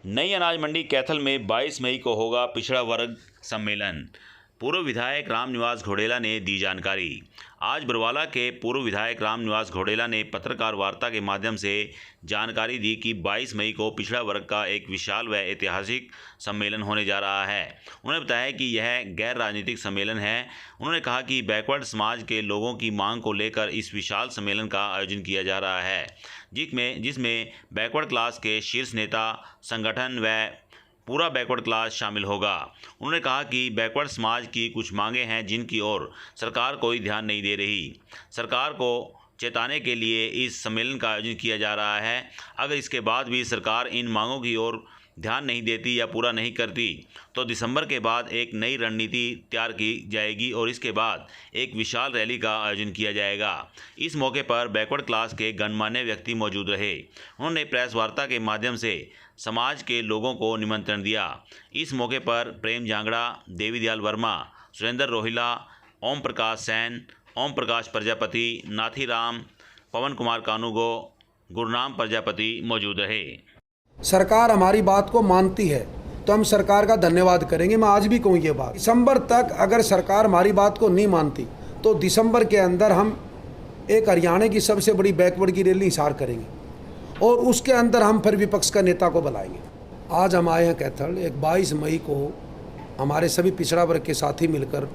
नई अनाज मंडी कैथल में 22 मई को होगा पिछड़ा वर्ग सम्मेलन। पूर्व विधायक रामनिवास घोडेला ने दी जानकारी। आज बरवाला के पूर्व विधायक रामनिवास घोडेला ने पत्रकार वार्ता के माध्यम से जानकारी दी कि 22 मई को पिछड़ा वर्ग का एक विशाल व ऐतिहासिक सम्मेलन होने जा रहा है। उन्होंने बताया कि यह गैर राजनीतिक सम्मेलन है। उन्होंने कहा कि बैकवर्ड समाज के लोगों की मांग को लेकर इस विशाल सम्मेलन का आयोजन किया जा रहा है, जिसमें बैकवर्ड क्लास के शीर्ष नेता, संगठन व पूरा बैकवर्ड क्लास शामिल होगा। उन्होंने कहा कि बैकवर्ड समाज की कुछ मांगें हैं जिनकी ओर सरकार कोई ध्यान नहीं दे रही। सरकार को चेताने के लिए इस सम्मेलन का आयोजन किया जा रहा है। अगर इसके बाद भी सरकार इन मांगों की ओर ध्यान नहीं देती या पूरा नहीं करती तो दिसंबर के बाद एक नई रणनीति तैयार की जाएगी और इसके बाद एक विशाल रैली का आयोजन किया जाएगा। इस मौके पर बैकवर्ड क्लास के गणमान्य व्यक्ति मौजूद रहे। उन्होंने प्रेस वार्ता के माध्यम से समाज के लोगों को निमंत्रण दिया। इस मौके पर प्रेम जांगड़ा, देवी दयाल वर्मा, सुरेंद्र रोहिला, ओम प्रकाश सैन, ओम प्रकाश प्रजापति, नाथीराम, पवन कुमार कानूगो, गुरनाम प्रजापति मौजूद रहे। सरकार हमारी बात को मानती है तो हम सरकार का धन्यवाद करेंगे। मैं आज भी कहूँ ये बात, दिसंबर तक अगर सरकार हमारी बात को नहीं मानती तो दिसंबर के अंदर हम एक हरियाणा की सबसे बड़ी बैकवर्ड की रैली हिसार करेंगे और उसके अंदर हम फिर विपक्ष का नेता को बुलाएंगे। आज हम आए हैं कैथल। एक 22 मई को हमारे सभी पिछड़ा वर्ग के साथी मिलकर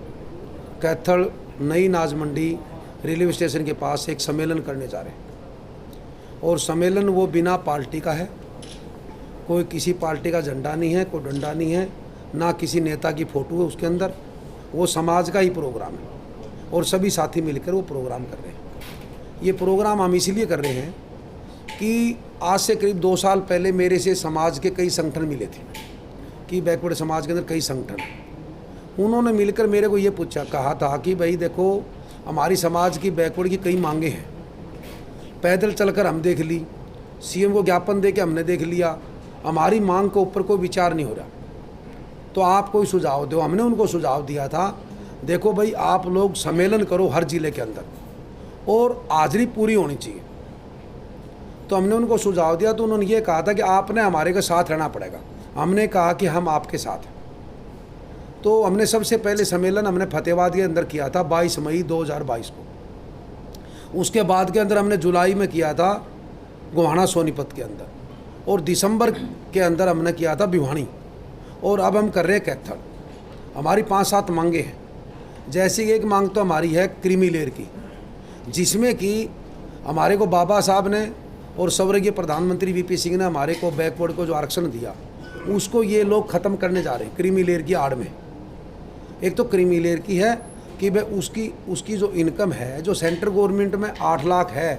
कैथल नई अनाज मंडी रेलवे स्टेशन के पास एक सम्मेलन करने जा रहे हैं और सम्मेलन वो बिना पार्टी का है। कोई किसी पार्टी का झंडा नहीं है, कोई डंडा नहीं है, ना किसी नेता की फ़ोटो है उसके अंदर। वो समाज का ही प्रोग्राम है और सभी साथी मिलकर वो प्रोग्राम कर रहे हैं। ये प्रोग्राम हम इसलिए कर रहे हैं कि आज से करीब 2 साल पहले मेरे से समाज के कई संगठन मिले थे कि बैकवर्ड समाज के अंदर कई संगठन हैं। उन्होंने मिलकर मेरे को ये कहा था कि भाई देखो, हमारी समाज की बैकवर्ड की कई मांगे हैं। पैदल चलकर हम देख ली, सीएम को ज्ञापन दे के हमने देख लिया, हमारी मांग के ऊपर कोई विचार नहीं हो रहा, तो आप कोई सुझाव दो। हमने उनको सुझाव दिया था, देखो भाई आप लोग सम्मेलन करो हर जिले के अंदर और हाजिरी पूरी होनी चाहिए। तो हमने उनको सुझाव दिया तो उन्होंने ये कहा था कि आपने हमारे के साथ रहना पड़ेगा। हमने कहा कि हम आपके साथ हैं। तो हमने सबसे पहले सम्मेलन हमने फतेहाबाद के अंदर किया था 22 मई 2022 को। उसके बाद के अंदर हमने जुलाई में किया था गोहाना सोनीपत के अंदर और दिसंबर के अंदर हमने किया था भिवानी और अब हम कर रहे हैं कैथल। हमारी 5-7 मांगे हैं। जैसी एक मांग तो हमारी है क्रीमी लेयर की, जिसमें कि हमारे को बाबा साहब ने और स्वर्गीय प्रधानमंत्री वीपी सिंह ने हमारे को बैकवर्ड को जो आरक्षण दिया उसको ये लोग ख़त्म करने जा रहे हैं क्रीमी लेयर की आड़ में। एक तो क्रीमी लेयर की है कि भाई उसकी जो इनकम है, जो सेंट्रल गवर्नमेंट में 8 लाख है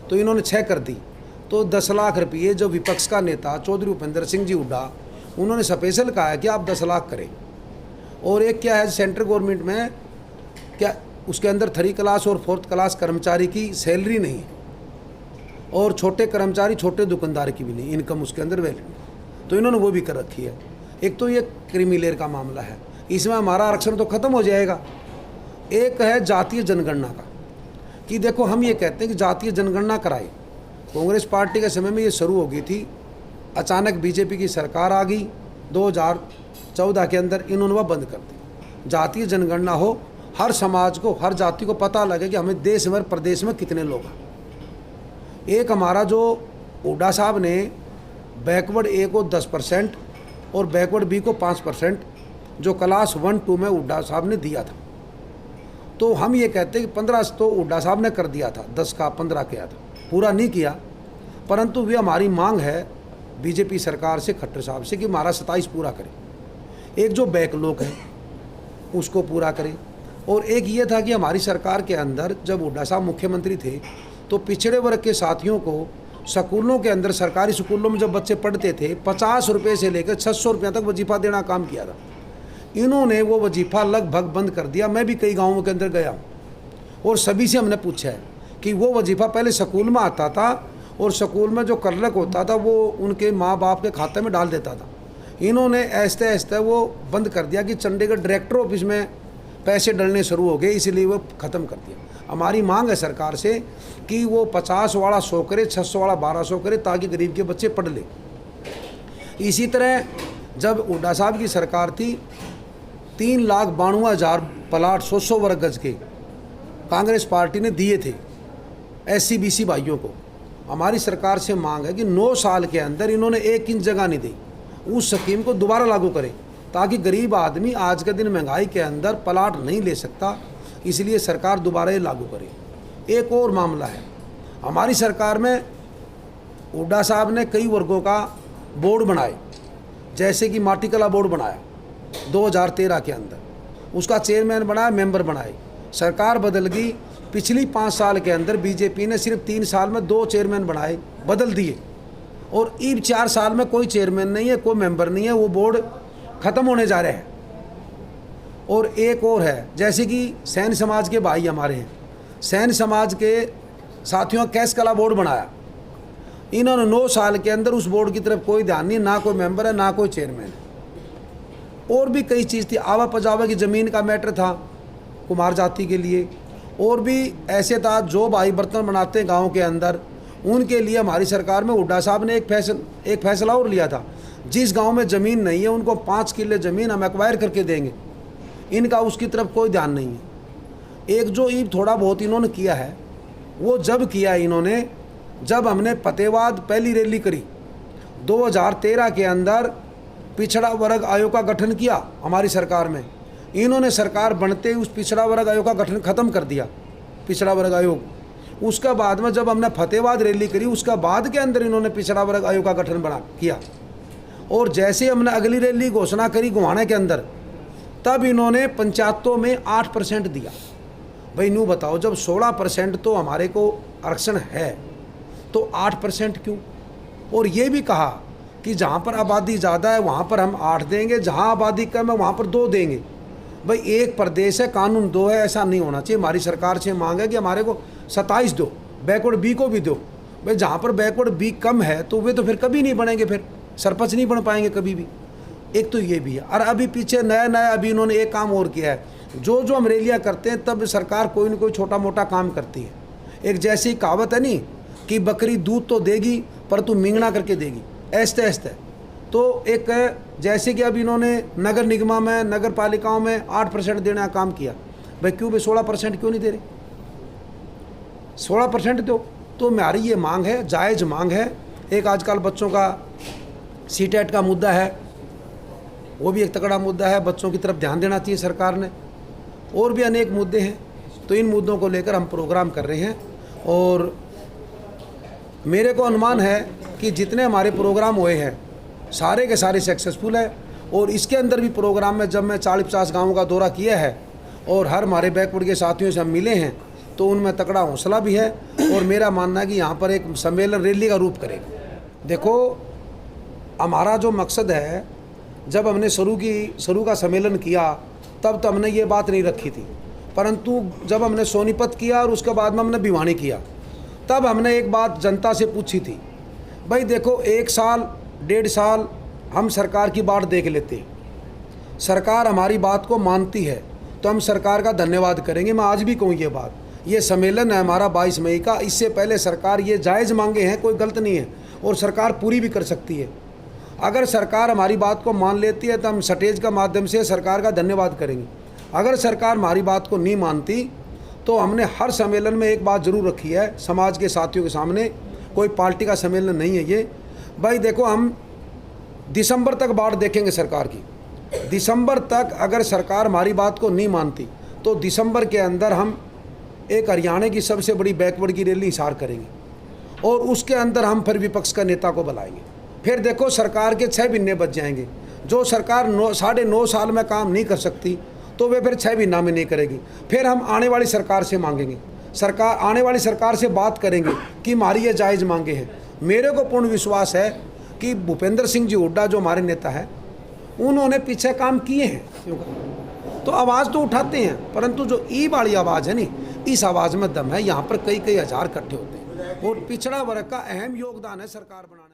तो इन्होंने 6 कर दी, तो 10 लाख रुपये जो विपक्ष का नेता चौधरी उपेंद्र सिंह जी हुड्डा, उन्होंने स्पेशल कहा है कि आप 10 लाख करें। और एक क्या है, सेंट्रल गवर्नमेंट में क्या उसके अंदर 3 क्लास और 4th क्लास कर्मचारी की सैलरी नहीं है और छोटे कर्मचारी, छोटे दुकानदार की भी नहीं इनकम उसके अंदर वैल्यू, तो इन्होंने वो भी कर रखी है। एक तो ये क्रीमी लेयर का मामला है, इसमें हमारा आरक्षण तो ख़त्म हो जाएगा। एक है जातीय जनगणना का, कि देखो हम ये कहते हैं कि जातीय जनगणना कराए। कांग्रेस पार्टी के समय में ये शुरू हो गई थी, अचानक बीजेपी की सरकार आ गई 2014 के अंदर, इन्होंने वह बंद कर दी। जातीय जनगणना हो, हर समाज को, हर जाति को पता लगे कि हमें देश भर प्रदेश में कितने लोग हैं। एक हमारा जो हुड्डा साहब ने बैकवर्ड ए को 10% और बैकवर्ड बी को 5% जो क्लास 1-2 में हुड्डा साहब ने दिया था, तो हम ये कहते हैं कि 15 तो हुड्डा साहब ने कर दिया था, 10 का 15 किया था, पूरा नहीं किया। परंतु वे हमारी मांग है बीजेपी सरकार से, खट्टर साहब से, कि हमारा 27 पूरा करें। एक जो बैकलॉग है उसको पूरा करें। और एक ये था कि हमारी सरकार के अंदर जब हुड्डा साहब मुख्यमंत्री थे तो पिछड़े वर्ग के साथियों को स्कूलों के अंदर, सरकारी स्कूलों में जब बच्चे पढ़ते थे 50 रुपये से लेकर 600 रुपये तक वजीफ़ा देना काम किया था। इन्होंने वो वजीफ़ा लगभग बंद कर दिया। मैं भी कई गाँवों के अंदर गया हूँ और सभी से हमने पूछा है कि वो वजीफ़ा पहले स्कूल में आता था और स्कूल में जो क्लर्क होता था वो उनके माँ बाप के खाते में डाल देता था। इन्होंने ऐसे ऐसे वो बंद कर दिया कि चंडीगढ़ डायरेक्टर ऑफिस में पैसे डलने शुरू हो गए, इसीलिए वो ख़त्म कर दिया। हमारी मांग है सरकार से कि वो 50 वाला 100 करे, 600 वाला 1200 करे, ताकि गरीब के बच्चे पढ़ ले। इसी तरह जब हुड्डा साहब की सरकार थी 3,92,000 प्लाट 100 वर्ग गज के कांग्रेस पार्टी ने दिए थे SC BC भाइयों को। हमारी सरकार से मांग है कि 9 साल के अंदर इन्होंने 1 इंच जगह नहीं दी, उस स्कीम को दोबारा लागू करें ताकि गरीब आदमी आज के दिन महंगाई के अंदर प्लाट नहीं ले सकता, इसलिए सरकार दोबारा ये लागू करे। एक और मामला है, हमारी सरकार में हुड्डा साहब ने कई वर्गों का बोर्ड बनाए, जैसे कि माटी कला बोर्ड बनाया 2013 के अंदर, उसका चेयरमैन बनाया, मेंबर बनाए। सरकार बदल गई, पिछली 5 साल के अंदर बीजेपी ने सिर्फ 3 साल में 2 चेयरमैन बनाए, बदल दिए, और ईब 4 साल में कोई चेयरमैन नहीं है, कोई मेंबर नहीं है, वो बोर्ड ख़त्म होने जा रहे हैं। और एक और है, जैसे कि सैन समाज के भाई हमारे हैं, सैन समाज के साथियों कैश कला बोर्ड बनाया, इन्होंने 9 साल के अंदर उस बोर्ड की तरफ कोई ध्यान नहीं, ना कोई मेंबर है ना कोई चेयरमैन है। और भी कई चीज़ थी, आवा पजावा की ज़मीन का मैटर था कुमार जाति के लिए, और भी ऐसे था जो भाई बर्तन बनाते हैं गाँव के अंदर, उनके लिए हमारी सरकार में हुड्डा साहब ने एक फैसला और लिया था, जिस गांव में ज़मीन नहीं है उनको 5 किले ज़मीन हम एक्वायर करके देंगे। इनका उसकी तरफ कोई ध्यान नहीं है। एक जो ईब थोड़ा बहुत इन्होंने किया है, वो जब किया इन्होंने, जब हमने फतेहवाद पहली रैली करी 2013 के अंदर, पिछड़ा वर्ग आयोग का गठन किया हमारी सरकार में, इन्होंने सरकार बनते ही उस पिछड़ा वर्ग आयोग का गठन ख़त्म कर दिया, पिछड़ा वर्ग आयोग। उसका बाद में जब हमने फतेहवाद रैली करी, उसका बाद के अंदर इन्होंने पिछड़ा वर्ग आयोग का गठन किया, और जैसे हमने अगली रैली घोषणा करी गुहाने के अंदर, तब इन्होंने पंचायतों में 8% दिया। भाई न्यू बताओ, जब 16% तो हमारे को आरक्षण है तो 8% क्यों? और ये भी कहा कि जहाँ पर आबादी ज़्यादा है वहाँ पर हम 8 देंगे, जहाँ आबादी कम है वहाँ पर 2 देंगे। भाई एक प्रदेश है, कानून 2 है, ऐसा नहीं होना चाहिए। हमारी सरकार से मांग है कि हमारे को 27 दो, बैकवर्ड बी को भी दो। भाई जहाँ पर बैकवर्ड बी कम है तो वे तो फिर कभी नहीं बनेंगे, फिर सरपंच नहीं बन पाएंगे कभी भी। एक तो ये भी है, और अभी पीछे नया अभी इन्होंने एक काम और किया है, जो हम रैलियाँ करते हैं तब सरकार कोई न कोई छोटा मोटा काम करती है। एक जैसी कहावत है नहीं कि बकरी दूध तो देगी पर तू मिंगना करके देगी, ऐसे ऐसे। तो एक जैसे कि अब इन्होंने नगर निगमा में, नगर पालिकाओं में 8% देने का काम किया, भाई क्यों भाई 16% क्यों नहीं दे रहे? 16% दो। तो हमारी ये मांग है, जायज़ मांग है। एक आजकल बच्चों का सीटेट का मुद्दा है, वो भी एक तगड़ा मुद्दा है, बच्चों की तरफ ध्यान देना चाहिए सरकार ने। और भी अनेक मुद्दे हैं, तो इन मुद्दों को लेकर हम प्रोग्राम कर रहे हैं, और मेरे को अनुमान है कि जितने हमारे प्रोग्राम हुए हैं सारे के सारे सक्सेसफुल है। और इसके अंदर भी प्रोग्राम में जब मैं 40-50 गाँवों का दौरा किया है और हर हमारे बैकवर्ड के साथियों से हम मिले हैं, तो उनमें तगड़ा हौसला भी है। और मेरा मानना है कि यहाँ पर एक सम्मेलन रैली का रूप करेगा। देखो, हमारा जो मकसद है, जब हमने शुरू का सम्मेलन किया तब तो हमने ये बात नहीं रखी थी, परंतु जब हमने सोनीपत किया और उसके बाद में हमने भिवानी किया, तब हमने एक बात जनता से पूछी थी, भाई देखो 1 साल 1.5 साल हम सरकार की बात देख लेते हैं, सरकार हमारी बात को मानती है तो हम सरकार का धन्यवाद करेंगे। मैं आज भी कहूँ ये बात, ये सम्मेलन है हमारा 22 मई का, इससे पहले सरकार ये जायज़ मांगे हैं, कोई गलत नहीं है, और सरकार पूरी भी कर सकती है। अगर सरकार हमारी बात को मान लेती है तो हम स्टेज का माध्यम से सरकार का धन्यवाद करेंगे। अगर सरकार हमारी बात को नहीं मानती तो हमने हर सम्मेलन में एक बात ज़रूर रखी है समाज के साथियों के सामने, कोई पार्टी का सम्मेलन नहीं है ये। भाई देखो, हम दिसंबर तक बात देखेंगे सरकार की। दिसंबर तक अगर सरकार हमारी बात को नहीं मानती तो दिसंबर के अंदर हम एक हरियाणा की सबसे बड़ी बैकवर्ड की रैली हिसार करेंगे, और उसके अंदर हम फिर विपक्ष का नेता को बुलाएंगे। फिर देखो, सरकार के 6 महीने बच जाएंगे। जो सरकार 9.5 साल में काम नहीं कर सकती तो वे फिर 6 महीना में नहीं करेगी। फिर हम आने वाली सरकार से मांगेंगे, आने वाली सरकार से बात करेंगे कि हमारी ये जायज़ मांगे हैं। मेरे को पूर्ण विश्वास है कि भूपेंद्र सिंह जी हुड्डा जो हमारे नेता हैं, उन्होंने पीछे काम किए हैं, तो आवाज़ तो उठाते हैं, परंतु जो ई वाली आवाज़ है नहीं, इस आवाज़ में दम है। यहाँ पर कई हज़ार इकट्ठे होते हैं, और पिछड़ा वर्ग का अहम योगदान है सरकार बनाने।